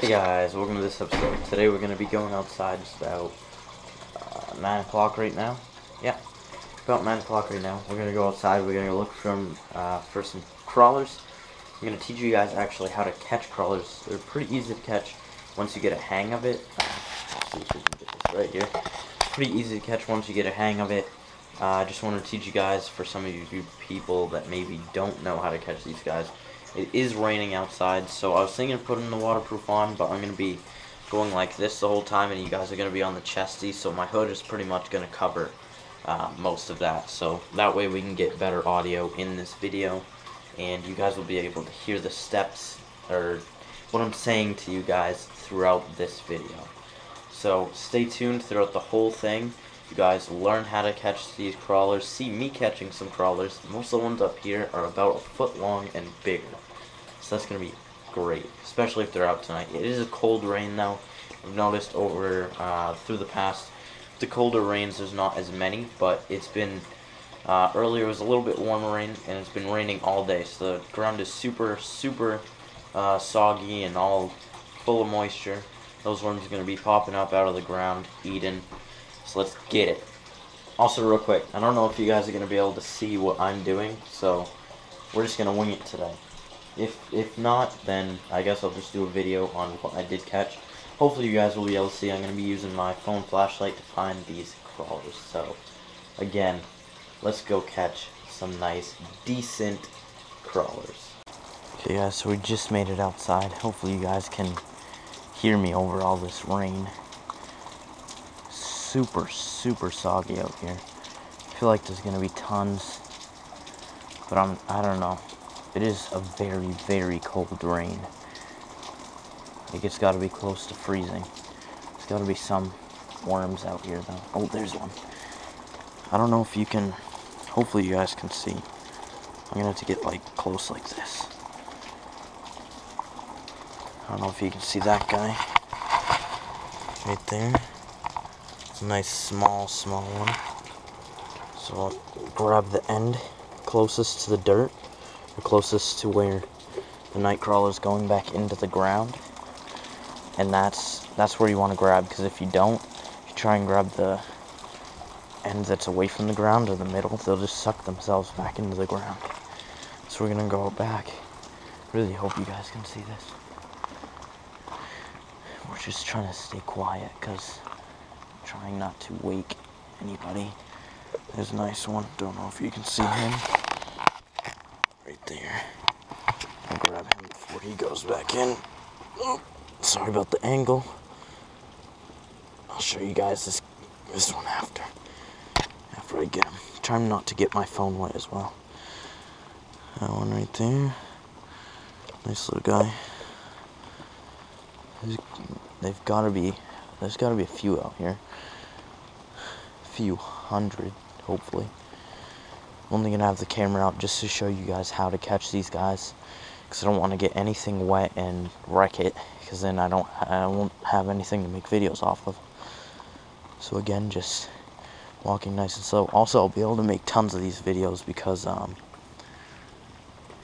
Hey guys, welcome to this episode. Today we're going to be going outside. It's about 9 o'clock right now. Yeah, about 9 o'clock right now. We're going to go outside. We're going to look for some crawlers. I'm going to teach you guys actually how to catch crawlers. They're pretty easy to catch once you get a hang of it. See if we can get this right here. Pretty easy to catch once you get a hang of it. I just want to teach you guys, for some of you people that maybe don't know how to catch these guys. It is raining outside, so I was thinking of putting the waterproof on, but I'm going to be going like this the whole time, and you guys are going to be on the chesty, so my hood is pretty much going to cover most of that. So that way we can get better audio in this video, and you guys will be able to hear the steps, or what I'm saying to you guys throughout this video. So stay tuned throughout the whole thing. You guys learn how to catch these crawlers, see me catching some crawlers. Most of the ones up here are about a foot long and bigger, so that's going to be great, especially if they're out tonight. It is a cold rain though. I've noticed over through the past, the colder rains there's not as many, but it's been, earlier it was a little bit warmer rain, and it's been raining all day, so the ground is super soggy and all full of moisture. Those worms are going to be popping up out of the ground, eating. So let's get it. Also real quick, I don't know if you guys are going to be able to see what I'm doing, so we're just going to wing it today. If not, then I guess I'll just do a video on what I did catch. Hopefully you guys will be able to see. I'm going to be using my phone flashlight to find these crawlers. So again, let's go catch some nice, decent crawlers. Okay guys, so we just made it outside. Hopefully you guys can hear me over all this rain. Super soggy out here. I feel like there's gonna be tons, but I don't know. It is a very cold rain. Like, it's gotta be close to freezing. There's gotta be some worms out here though. Oh, there's one. I don't know if you can, hopefully you guys can see. I'm gonna have to get like close like this. I don't know if you can see that guy right there. A nice small one. So I'll grab the end closest to the dirt, or closest to where the nightcrawler is going back into the ground, and that's where you want to grab, because if you don't, if you try and grab the end that's away from the ground or the middle, they'll just suck themselves back into the ground. So we're gonna go back. Really hope you guys can see this. We're just trying to stay quiet, because trying not to wake anybody. There's a nice one. Don't know if you can see him. Right there. I'll grab him before he goes back in. Oh, sorry about the angle. I'll show you guys this one after I get him. Trying not to get my phone wet as well. That one right there. Nice little guy. There's gotta be a few out here. A few hundred, hopefully. I'm only gonna have the camera out just to show you guys how to catch these guys, because I don't want to get anything wet and wreck it, because then I won't have anything to make videos off of. So again, just walking nice and slow. Also, I'll be able to make tons of these videos because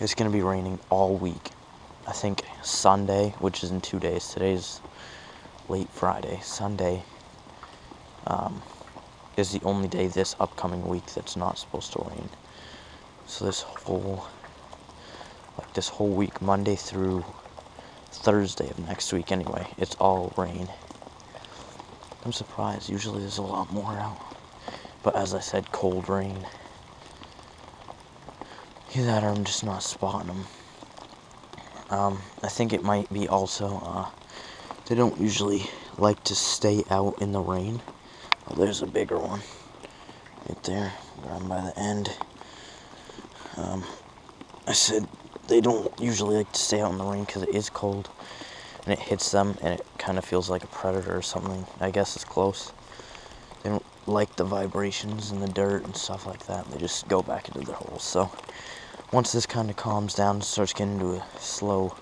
it's gonna be raining all week. I think Sunday, which is in 2 days. Today's late Friday. Sunday is the only day this upcoming week that's not supposed to rain. So this whole week, Monday through Thursday of next week anyway, it's all rain. I'm surprised. Usually there's a lot more out. But as I said, cold rain. Either that or I'm just not spotting them. I think it might be also, they don't usually like to stay out in the rain. Oh, there's a bigger one. Right there. Grab him by the end. I said they don't usually like to stay out in the rain because it is cold. And it hits them and it kind of feels like a predator or something. I guess it's close. They don't like the vibrations and the dirt and stuff like that. They just go back into their holes. So once this kind of calms down and starts getting into a slow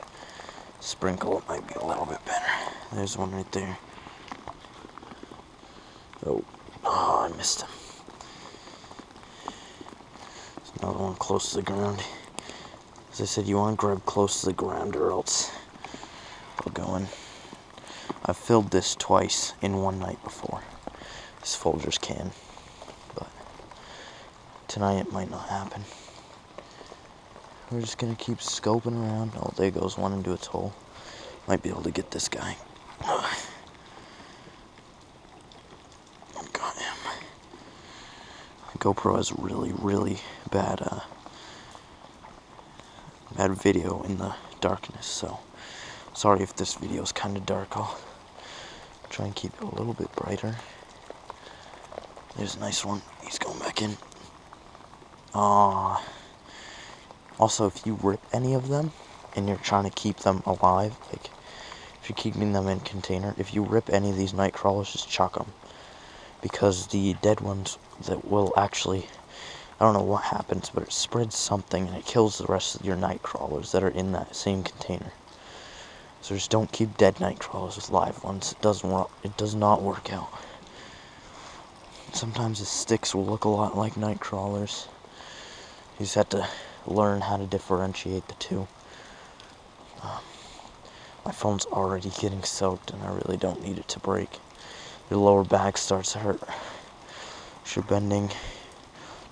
sprinkle, it might be a little bit better. There's one right there. Oh, I missed him. There's another one close to the ground. As I said, you want to grab close to the ground or else they'll go in. I've filled this twice in one night before. This Folgers can, but tonight it might not happen. We're just gonna keep scoping around. Oh, there goes one into its hole. Might be able to get this guy. Got him. GoPro has really bad bad video in the darkness, so sorry if this video is kind of dark. I'll try and keep it a little bit brighter. There's a nice one. He's going back in. Also, if you rip any of them and you're trying to keep them alive, like if you're keeping them in container, if you rip any of these night crawlers, just chuck them, because the dead ones that will actually, I don't know what happens, but it spreads something and it kills the rest of your night crawlers that are in that same container. So just don't keep dead night crawlers with live ones. It does not work out. Sometimes the sticks will look a lot like night crawlers. You just have to learn how to differentiate the two. My phone's already getting soaked and I really don't need it to break. Your lower back starts to hurt. You're bending,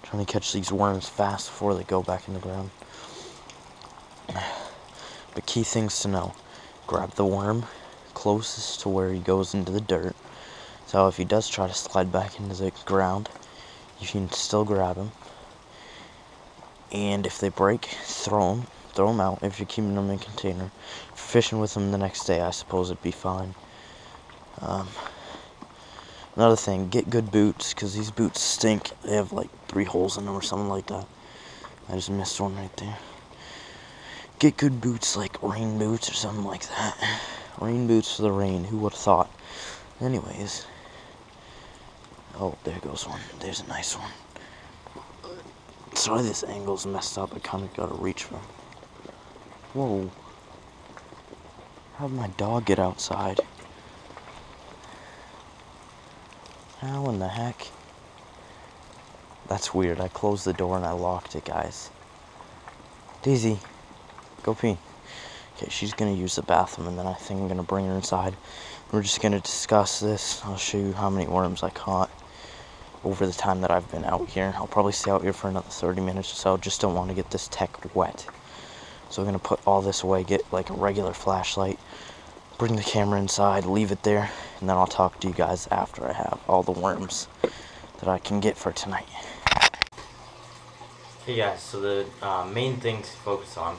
trying to catch these worms fast before they go back in the ground. But key things to know: grab the worm closest to where he goes into the dirt. So if he does try to slide back into the ground, you can still grab him. And if they break, throw them out if you're keeping them in a container. If you're fishing with them the next day, I suppose it'd be fine. Another thing, get good boots, because these boots stink. They have like 3 holes in them or something like that. I just missed one right there. Get good boots, like rain boots or something like that. Rain boots for the rain, who would have thought? Anyways. Oh, there goes one. There's a nice one. Sorry this angle's messed up. I kind of got to reach for him. Whoa. How'd my dog get outside? How in the heck? That's weird. I closed the door and I locked it, guys. Daisy, go pee. Okay, she's gonna use the bathroom and then I think I'm gonna bring her inside. We're just gonna discuss this. I'll show you how many worms I caught over the time that I've been out here. I'll probably stay out here for another 30 minutes or so. Just don't want to get this tech wet. So I'm gonna put all this away, get like a regular flashlight, bring the camera inside, leave it there, and then I'll talk to you guys after I have all the worms that I can get for tonight. Hey guys, so the main thing to focus on,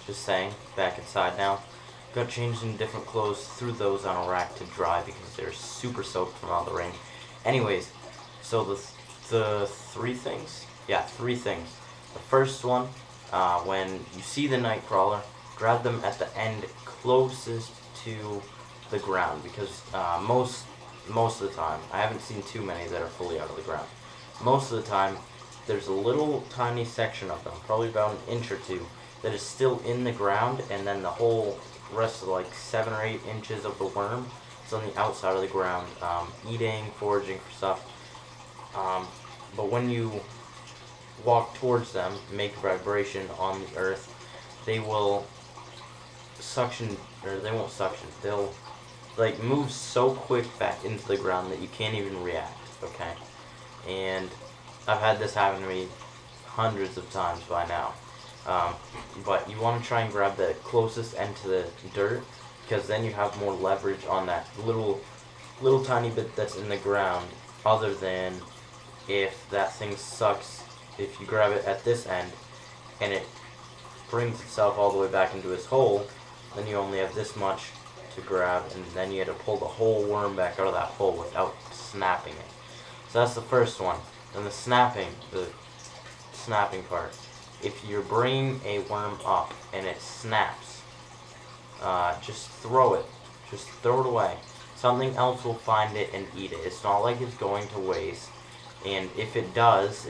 just saying, back inside now. Got changed into different clothes, threw those on a rack to dry because they're super soaked from all the rain. Anyways, so the 3 things? Yeah, 3 things. The first one, when you see the night crawler, grab them at the end closest to the ground, because most of the time, I haven't seen too many that are fully out of the ground. Most of the time, there's a little tiny section of them, probably about an inch or 2, that is still in the ground, and then the whole rest of like 7 or 8 inches of the worm is on the outside of the ground, eating, foraging for stuff. But when you walk towards them, make a vibration on the earth, they will suction, or they won't suction, they'll like move so quick back into the ground that you can't even react, okay? And I've had this happen to me hundreds of times by now. But you want to try and grab the closest end to the dirt, because then you have more leverage on that little tiny bit that's in the ground, other than if that thing sucks. If you grab it at this end and it brings itself all the way back into its hole, then you only have this much to grab, and then you had to pull the whole worm back out of that hole without snapping it. So that's the first one. And the snapping part, if you're bringing a worm up and it snaps, just throw it. Just throw it away. Something else will find it and eat it. It's not like it's going to waste. And if it does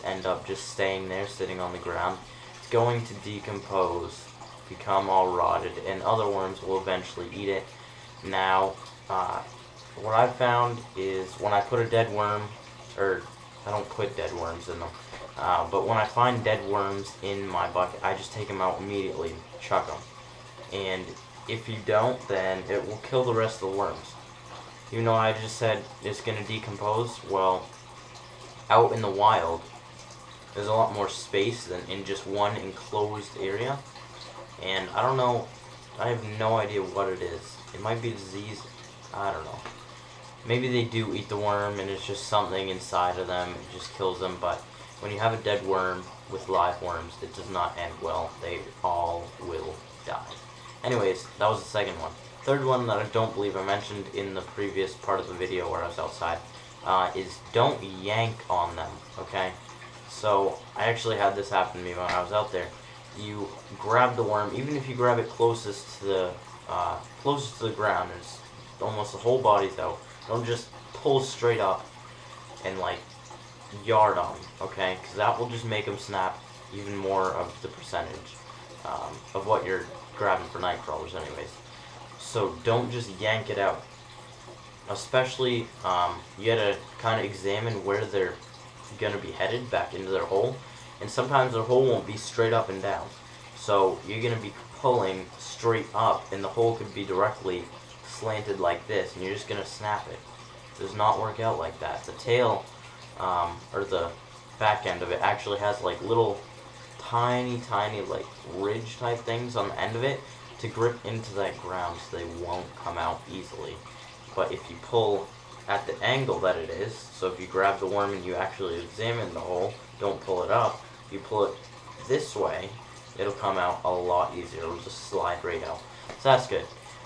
end up just staying there, sitting on the ground, it's going to decompose, become all rotted, and other worms will eventually eat it. Now, what I've found is when I put a dead worm, or I don't put dead worms in them, but when I find dead worms in my bucket, I just take them out immediately, chuck them. And if you don't, then it will kill the rest of the worms. Even though I just said it's going to decompose, well, out in the wild, there's a lot more space than in just one enclosed area. And I don't know, I have no idea what it is. It might be a disease, I don't know. Maybe they do eat the worm and it's just something inside of them, it just kills them, but when you have a dead worm with live worms, it does not end well. They all will die. Anyways, that was the second one. Third one that I don't believe I mentioned in the previous part of the video where I was outside is don't yank on them, okay? So, I actually had this happen to me when I was out there. You grab the worm, even if you grab it closest to the ground, it's almost the whole body's out. Don't just pull straight up and like yard on them, okay? Because that will just make them snap even more of the percentage of what you're grabbing for night crawlers anyways. So don't just yank it out. Especially, you gotta kind of examine where they're gonna be headed back into their hole. And sometimes their hole won't be straight up and down. So you're gonna be pulling straight up and the hole could be directly slanted like this and you're just gonna snap it. It does not work out like that. The tail, or the back end of it actually has like little tiny like ridge type things on the end of it to grip into that ground so they won't come out easily. But if you pull at the angle that it is, so if you grab the worm and you actually examine the hole, don't pull it up, you pull it this way, it'll come out a lot easier. It'll just slide right out. So that's good.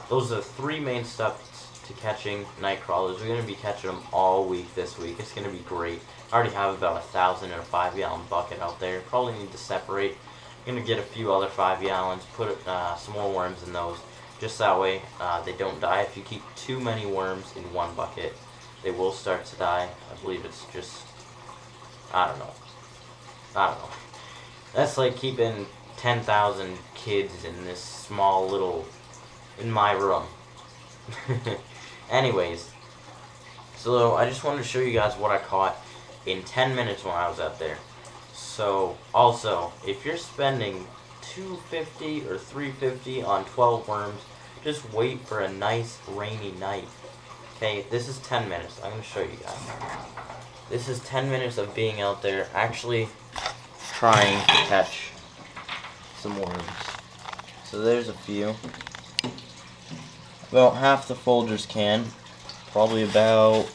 Those are the three main steps to catching night crawlers. We're going to be catching them all week this week. It's going to be great. I already have about 1,000 in a 5-gallon bucket out there. Probably need to separate. I'm going to get a few other 5-gallons, put some more worms in those. Just that way they don't die. If you keep too many worms in one bucket, they will start to die. I believe it's just, I don't know. That's like keeping 10,000 kids in this small little, in my room. Anyways, so I just wanted to show you guys what I caught in 10 minutes when I was out there. So, also, if you're spending $250 or $350 on 12 worms, just wait for a nice rainy night. Okay, this is 10 minutes. I'm going to show you guys. This is 10 minutes of being out there actually trying to catch some worms. So there's a few. About half the Folgers can. Probably about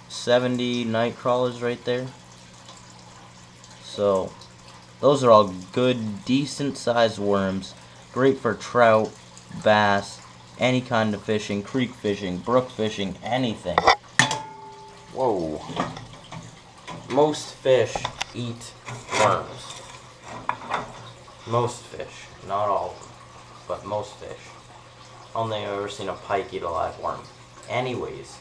70 night crawlers right there. So those are all good, decent sized worms. Great for trout, bass, any kind of fishing, creek fishing, brook fishing, anything. Whoa. Most fish eat worms. Most fish. Not all of them, but most fish. I don't think I've ever seen a pike eat a live worm. Anyways,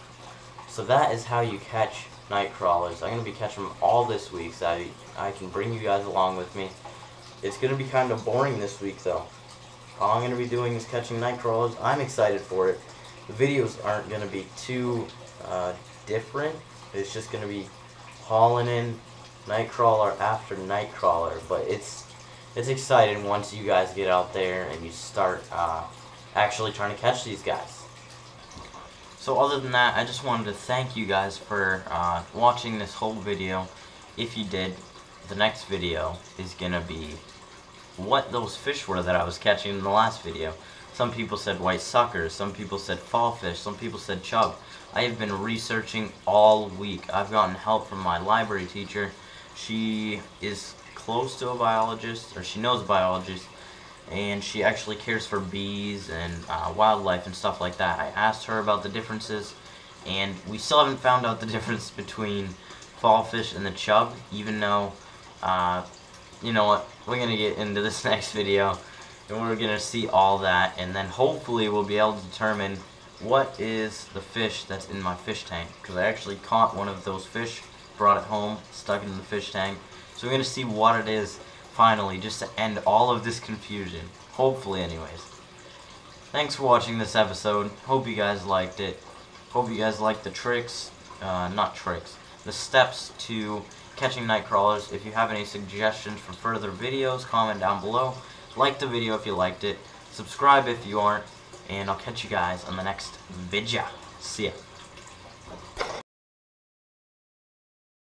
so that is how you catch night crawlers. I'm going to be catching them all this week, so I can bring you guys along with me. It's going to be kind of boring this week, though. All I'm going to be doing is catching night crawlers. I'm excited for it. The videos aren't going to be too different. It's just going to be hauling in night crawler after night crawler. But it's exciting once you guys get out there and you start actually trying to catch these guys. So other than that, I just wanted to thank you guys for watching this whole video. If you did, the next video is going to be what those fish were that I was catching in the last video. Some people said white suckers, some people said fall fish, some people said chub. I have been researching all week. I've gotten help from my library teacher. She is close to a biologist, or she knows a biologist, and she actually cares for bees and wildlife and stuff like that. I asked her about the differences, and we still haven't found out the difference between fall fish and the chub, even though, you know what, we're going to get into this next video, and we're going to see all that, and then hopefully we'll be able to determine what is the fish that's in my fish tank, because I actually caught one of those fish, brought it home, stuck it in the fish tank, so we're going to see what it is finally, just to end all of this confusion, hopefully anyways. Thanks for watching this episode, hope you guys liked it, hope you guys liked the tricks, the steps to catching night crawlers. If you have any suggestions for further videos, comment down below. Like the video if you liked it. subscribe if you aren't, and I'll catch you guys on the next video. See ya.